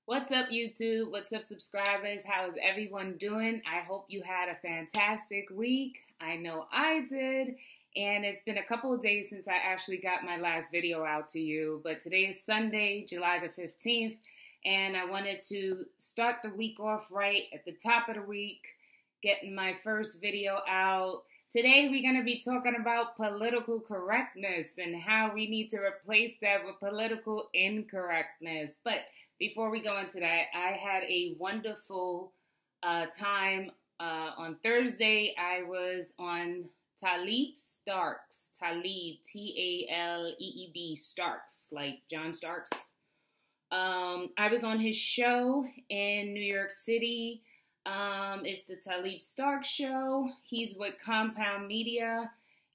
What's up, YouTube? What's up, subscribers? How is everyone doing? I hope you had a fantastic week. I know I did. And it's been a couple of days since I actually got my last video out to you. But today is Sunday, July the 15th. And I wanted to start the week off right at the top of the week, getting my first video out. Today we're going to be talking about political correctness and how we need to replace that with political incorrectness. But before we go into that, I had a wonderful time. On Thursday, I was on Talib Starks. Talib, T-A-L-E-E-B, Starks, like John Starks. I was on his show in New York City. It's the Talib Starks show. He's with Compound Media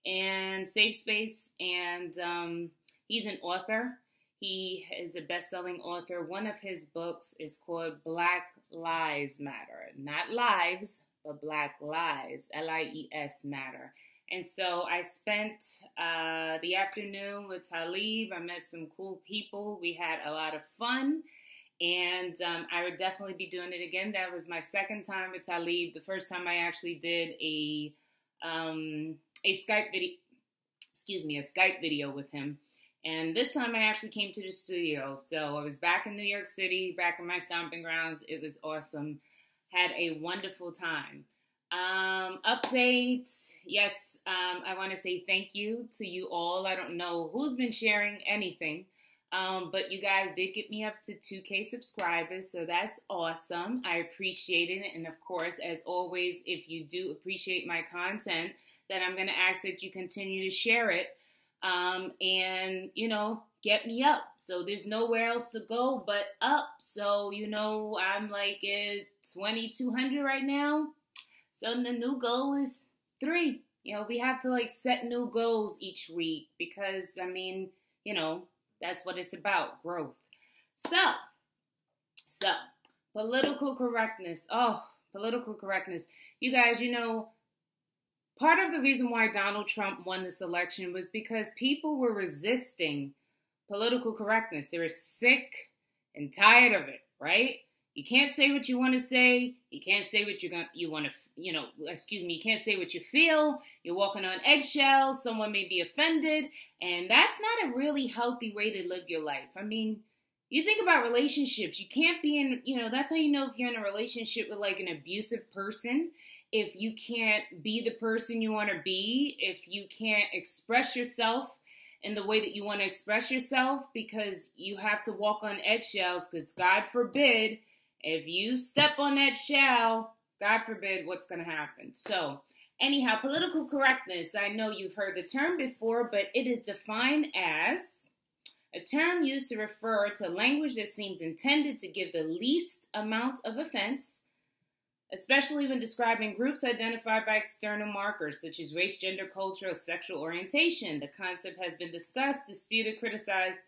and Safe Space, and he's an author. He is a best-selling author. One of his books is called Black Lives Matter. Not lives, but Black Lives, L-I-E-S Matter. And so I spent the afternoon with Talib. I met some cool people. We had a lot of fun. And I would definitely be doing it again. That was my second time with Talib. The first time I actually did a Skype video with him. And this time I actually came to the studio. So I was back in New York City, back in my stomping grounds. It was awesome. Had a wonderful time. Updates. Yes, I want to say thank you to you all. I don't know who's been sharing anything, but you guys did get me up to 2K subscribers, so that's awesome. I appreciate it. And of course, as always, if you do appreciate my content, then I'm going to ask that you continue to share it. And, get me up. So there's nowhere else to go but up. So, I'm like at 2,200 right now. So the new goal is 3. We have to set new goals each week because, that's what it's about, growth. So political correctness. Oh, political correctness. You guys, part of the reason why Donald Trump won this election was because people were resisting political correctness. They were sick and tired of it, right? You can't say what you want to say. You can't say what you want to, you can't say what you feel. You're walking on eggshells. Someone may be offended. And that's not a really healthy way to live your life. You think about relationships. You can't be in, that's how you know if you're in a relationship with an abusive person. If you can't be the person you want to be, if you can't express yourself in the way that you want to express yourself because you have to walk on eggshells because God forbid, if you step on that shell, God forbid what's going to happen. So anyhow, political correctness, I know you've heard the term before, but it is defined as a term used to refer to language that seems intended to give the least amount of offense, especially when describing groups identified by external markers such as race, gender, culture, or sexual orientation. The concept has been discussed, disputed, criticized,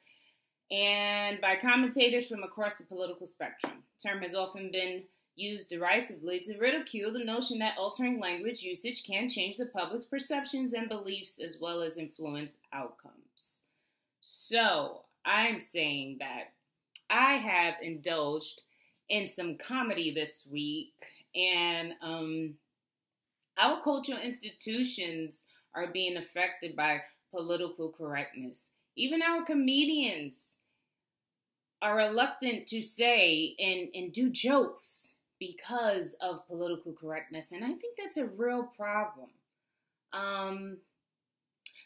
and by commentators from across the political spectrum. The term has often been used derisively to ridicule the notion that altering language usage can change the public's perceptions and beliefs as well as influence outcomes. So I'm saying that I have indulged in some comedy this week. And our cultural institutions are being affected by political correctness. Even our comedians are reluctant to say and do jokes because of political correctness. And I think that's a real problem.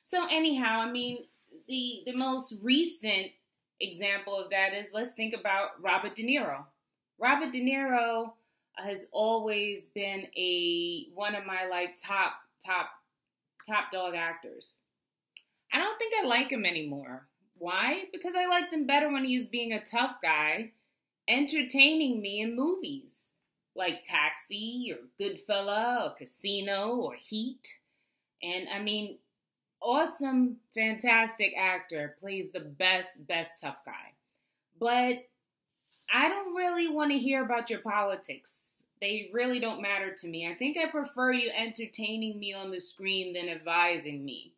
So anyhow, the most recent example of that is, let's think about Robert De Niro. Robert De Niro has always been one of my top dog actors. I don't think I like him anymore. Why? Because I liked him better when he was being a tough guy, entertaining me in movies like Taxi or Goodfella or Casino or Heat. And awesome, fantastic actor, plays the best tough guy. But I don't really want to hear about your politics. They really don't matter to me. I think I prefer you entertaining me on the screen than advising me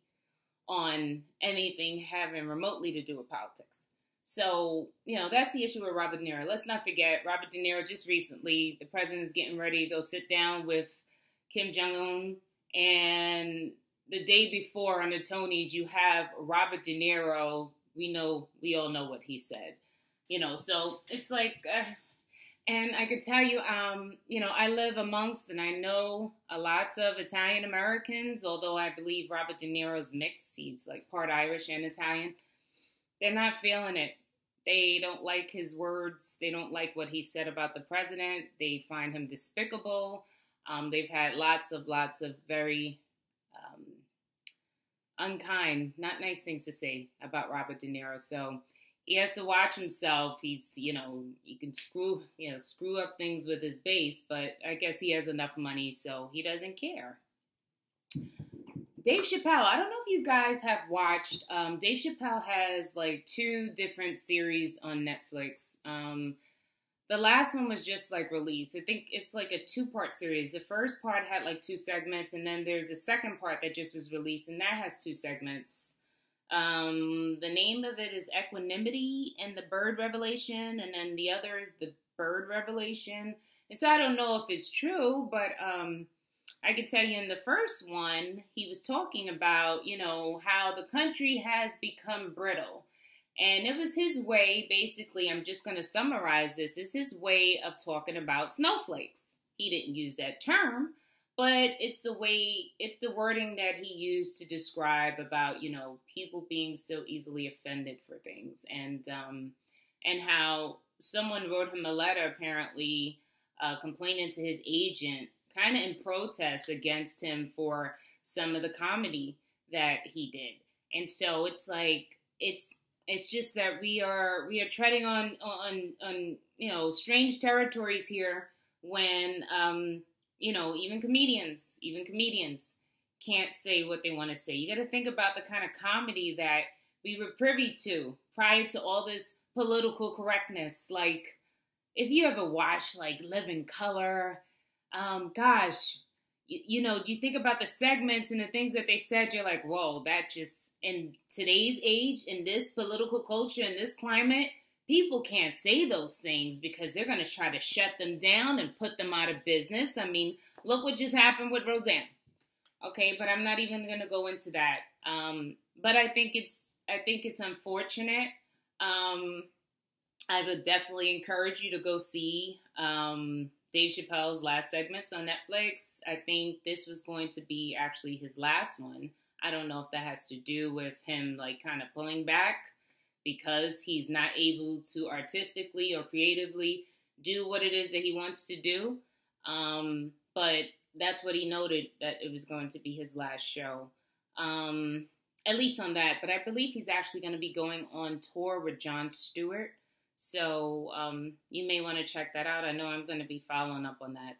on anything having remotely to do with politics. So, that's the issue with Robert De Niro. Let's not forget, Robert De Niro just recently, the president is getting ready to go sit down with Kim Jong-un. And the day before on the Tonys, you have Robert De Niro. We all know what he said. So it's like, and I could tell you, I live amongst and I know lots of Italian Americans, although I believe Robert De Niro's mixed. He's like part Irish and Italian. They're not feeling it. They don't like his words. They don't like what he said about the president. They find him despicable. They've had lots of very unkind, not nice things to say about Robert De Niro. So he has to watch himself. He's, he can screw up things with his base, but I guess he has enough money, so he doesn't care. Dave Chappelle, I don't know if you guys have watched, Dave Chappelle has like 2 different series on Netflix. The last one was just like released. I think it's like a 2-part series. The first part had like 2 segments, and then there's a second part that just was released, and that has 2 segments. The name of it is Equanimity and the Bird Revelation, and then the other is the Bird Revelation. And so I don't know if it's true, but I could tell you in the first one, he was talking about, how the country has become brittle. And it was his way, basically, I'm just going to summarize this, it's his way of talking about snowflakes. He didn't use that term, but it's the wording that he used to describe about, people being so easily offended for things. And how someone wrote him a letter, apparently, complaining to his agent, kind of in protest against him for some of the comedy that he did. And so it's like, it's just that we are treading on strange territories here when even comedians can't say what they want to say. You got to think about the kind of comedy that we were privy to prior to all this political correctness. Like, if you ever watch like Living Color, gosh, you think about the segments and the things that they said, you're like, whoa, that just, in today's age, in this political culture, in this climate, people can't say those things because they're going to try to shut them down and put them out of business. I mean, look what just happened with Roseanne. Okay, but I'm not even going to go into that. But I think it's unfortunate. I would definitely encourage you to go see Dave Chappelle's last segments on Netflix. I think this was going to be actually his last one. I don't know if that has to do with him like kind of pulling back because he's not able to artistically or creatively do what it is that he wants to do. But that's what he noted, that it was going to be his last show. At least on that. But I believe he's actually going to be going on tour with Jon Stewart. So you may want to check that out. I know I'm going to be following up on that.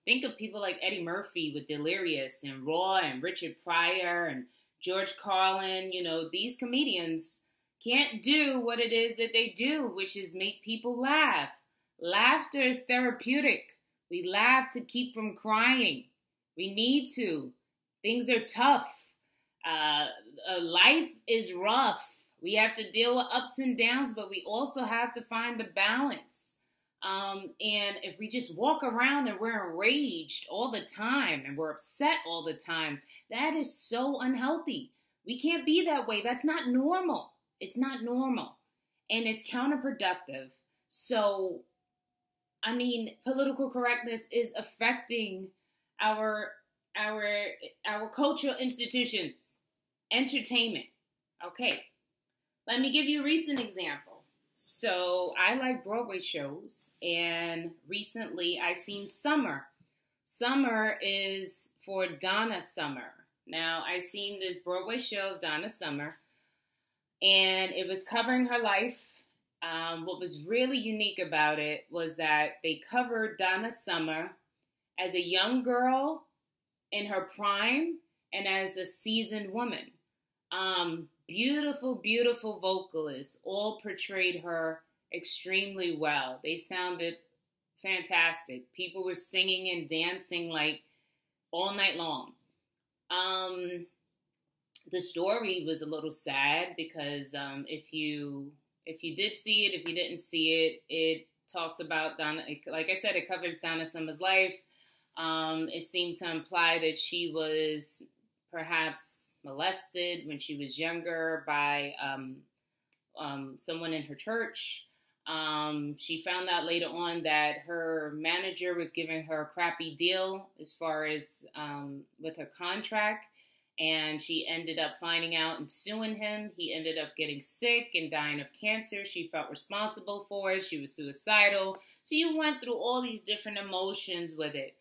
Think of people like Eddie Murphy with Delirious and Raw and Richard Pryor and George Carlin. These comedians can't do what it is that they do, which is make people laugh. Laughter is therapeutic. We laugh to keep from crying. We need to. Things are tough. Life is rough. We have to deal with ups and downs, but we also have to find the balance. And if we just walk around and we're enraged all the time and we're upset all the time, that is so unhealthy. We can't be that way. That's not normal. It's not normal. And it's counterproductive. So, I mean, political correctness is affecting our cultural institutions, entertainment. Okay. Let me give you a recent example. So I like Broadway shows, and recently I seen Summer. Summer is for Donna Summer. Now, I seen this Broadway show of Donna Summer, and it was covering her life. What was really unique about it was that they covered Donna Summer as a young girl in her prime and as a seasoned woman. Beautiful, beautiful vocalists all portrayed her extremely well. They sounded fantastic. People were singing and dancing like all night long. The story was a little sad because if you If you did see it, if you didn't see it, it talks about Donna. Like I said, it covers Donna Summer's life. It seemed to imply that she was perhaps molested when she was younger by someone in her church. She found out later on that her manager was giving her a crappy deal as far as with her contract, and she ended up finding out and suing him. He ended up getting sick and dying of cancer. She felt responsible for it. She was suicidal. So you went through all these different emotions with it.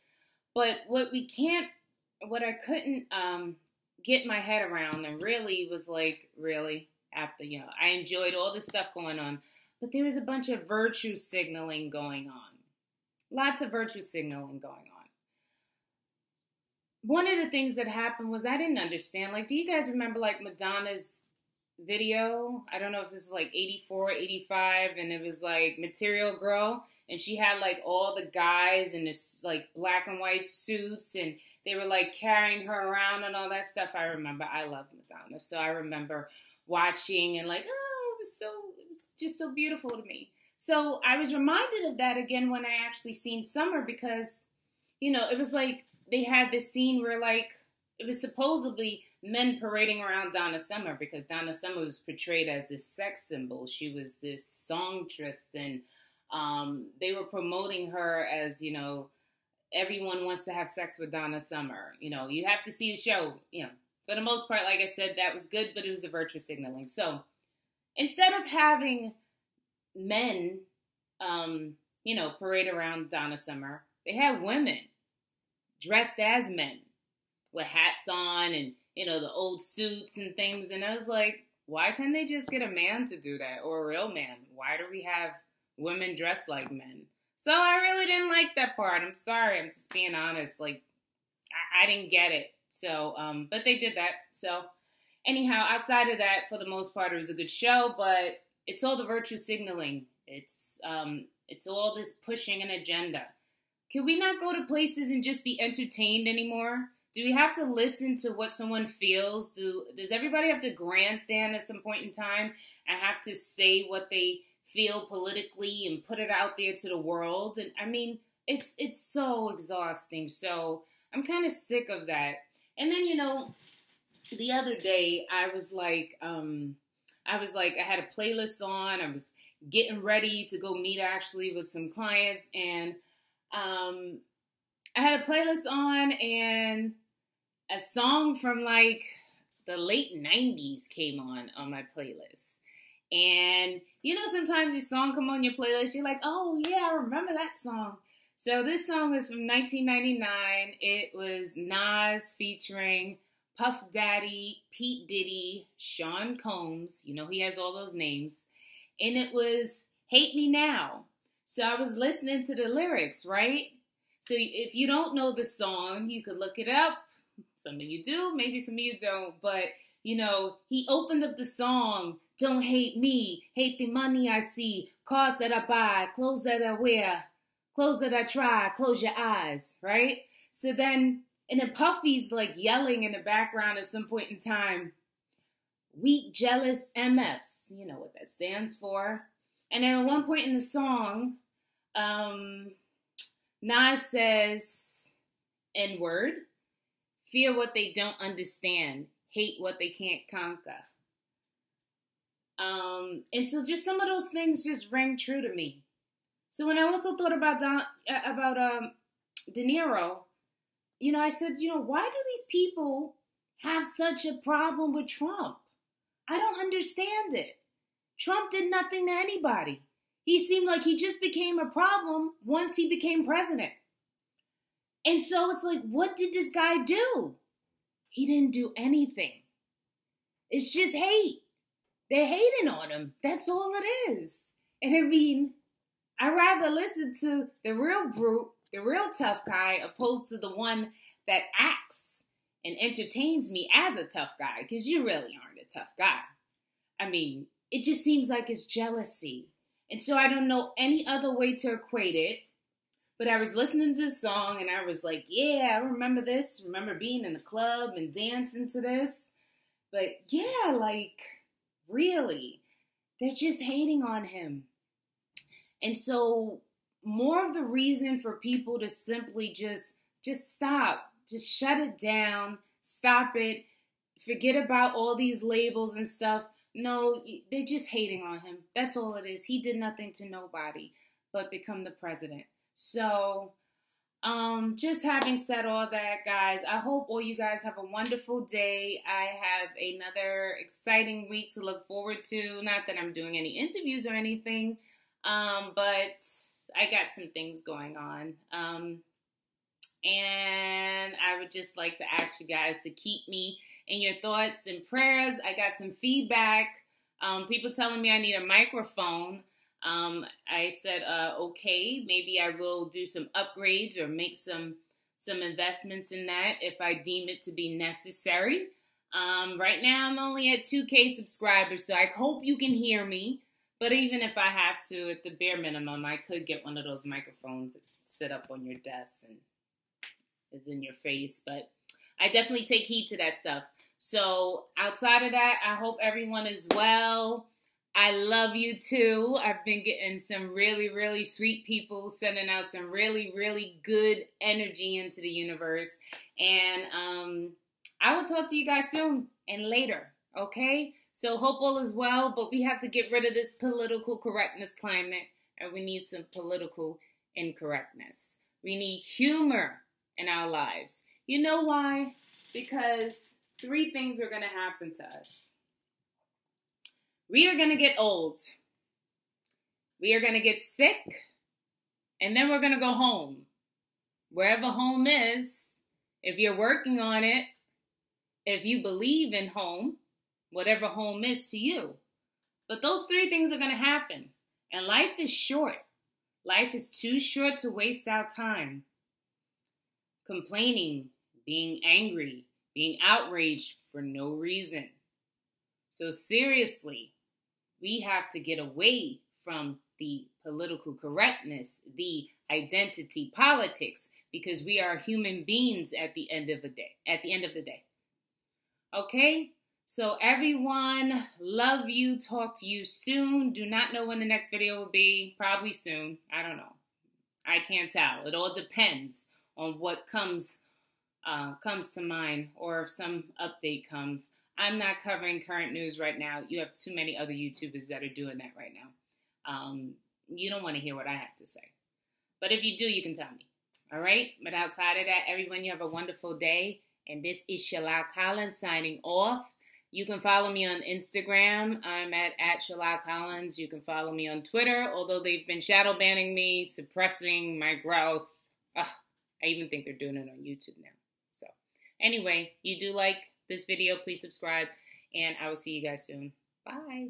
But what I couldn't get my head around, and really was like, really, after, I enjoyed all this stuff going on, but there was a bunch of virtue signaling going on. Lots of virtue signaling going on. One of the things that happened was I didn't understand. Like, do you guys remember, like, Madonna's video? I don't know if this is, like, 84, 85, and it was, like, Material Girl, and she had, like, all the guys in this, like, black and white suits, and they were, like, carrying her around and all that stuff. I remember. I love Madonna, so I remember watching and, like, oh, it was just so beautiful to me. So I was reminded of that again when I actually seen Summer, because, it was like they had this scene where, like, it was supposedly men parading around Donna Summer, because Donna Summer was portrayed as this sex symbol. She was this songstress, and they were promoting her as, everyone wants to have sex with Donna Summer. You have to see the show. For the most part, like I said, that was good, but it was a virtue signaling. So instead of having men, parade around Donna Summer, they had women dressed as men with hats on and, the old suits and things. And I was like, why can't they just get a man to do that, or a real man? Why do we have women dressed like men? So I really didn't like that part. I'm sorry. I'm just being honest. Like, I didn't get it. So, but they did that. So anyhow, outside of that, for the most part, it was a good show, but it's all the virtue signaling. It's all this pushing an agenda. Can we not go to places and just be entertained anymore? Do we have to listen to what someone feels? Does everybody have to grandstand at some point in time and have to say what they feel politically and put it out there to the world? And I mean, it's so exhausting. So I'm kind of sick of that. And then, the other day I was like, I had a playlist on. I was getting ready to go meet actually with some clients, and I had a playlist on, and a song from like the late 90s came on my playlist. And, sometimes your song come on your playlist, you're like, oh yeah, I remember that song. So this song is from 1999. It was Nas featuring Puff Daddy, Pete Diddy, Sean Combs. He has all those names. And it was Hate Me Now. So I was listening to the lyrics, right? So if you don't know the song, you could look it up. Some of you do, maybe some of you don't. But, he opened up the song, don't hate me, hate the money I see, cars that I buy, clothes that I wear, clothes that I try, close your eyes, right? So then, and then Puffy's like yelling in the background at some point in time, weak, jealous MFs. You know what that stands for. And then at one point in the song, Nas says, N-word, fear what they don't understand, hate what they can't conquer. And so just some of those things just rang true to me. So when I also thought about De Niro, I said, why do these people have such a problem with Trump? I don't understand it. Trump did nothing to anybody. He seemed like he just became a problem once he became president. And so it's like, what did this guy do? He didn't do anything. It's just hate. They're hating on him. That's all it is. And I mean, I'd rather listen to the real brute, the real tough guy, opposed to the one that acts and entertains me as a tough guy, because you really aren't a tough guy. I mean, it just seems like it's jealousy. And so I don't know any other way to equate it. But I was listening to the song and I was like, yeah, I remember this. Remember being in the club and dancing to this. But yeah, like, really. They're just hating on him. And so more of the reason for people to simply just stop, just shut it down, stop it, forget about all these labels and stuff. No, they're just hating on him. That's all it is. He did nothing to nobody but become the president. So, just having said all that, guys, I hope all you guys have a wonderful day. I have another exciting week to look forward to. Not that I'm doing any interviews or anything, but I got some things going on. And I would just like to ask you guys to keep me in your thoughts and prayers. I got some feedback. People telling me I need a microphone. I said, okay, maybe I will do some upgrades or make some investments in that if I deem it to be necessary. Right now I'm only at 2K subscribers, so I hope you can hear me. But even if I have to, at the bare minimum, I could get one of those microphones that sit up on your desk and is in your face. But I definitely take heed to that stuff. So outside of that, I hope everyone is well. I love you too. I've been getting some really, really sweet people sending out some really, really good energy into the universe. And I will talk to you guys soon and later, okay? So hope all is well, but we have to get rid of this political correctness climate, and we need some political incorrectness. We need humor in our lives. You know why? Because 3 things are going to happen to us. We are going to get old. We are going to get sick. And then we're going to go home. Wherever home is, if you're working on it, if you believe in home, whatever home is to you. But those 3 things are going to happen. And life is short. Life is too short to waste our time complaining, being angry, being outraged for no reason. So seriously, we have to get away from the political correctness, the identity politics, because we are human beings at the end of the day. Okay? So everyone, love you, talk to you soon. Do not know when the next video will be. Probably soon. I don't know. I can't tell. It all depends on what comes to mind, or if some update comes. I'm not covering current news right now. You have too many other YouTubers that are doing that right now. You don't want to hear what I have to say. But if you do, you can tell me. All right? But outside of that, everyone, you have a wonderful day. And this is Shalal Collins signing off. You can follow me on Instagram. I'm at Shalal Collins. You can follow me on Twitter, although they've been shadow banning me, suppressing my growth. I even think they're doing it on YouTube now. So anyway, you do like this video, please subscribe, and I will see you guys soon. Bye.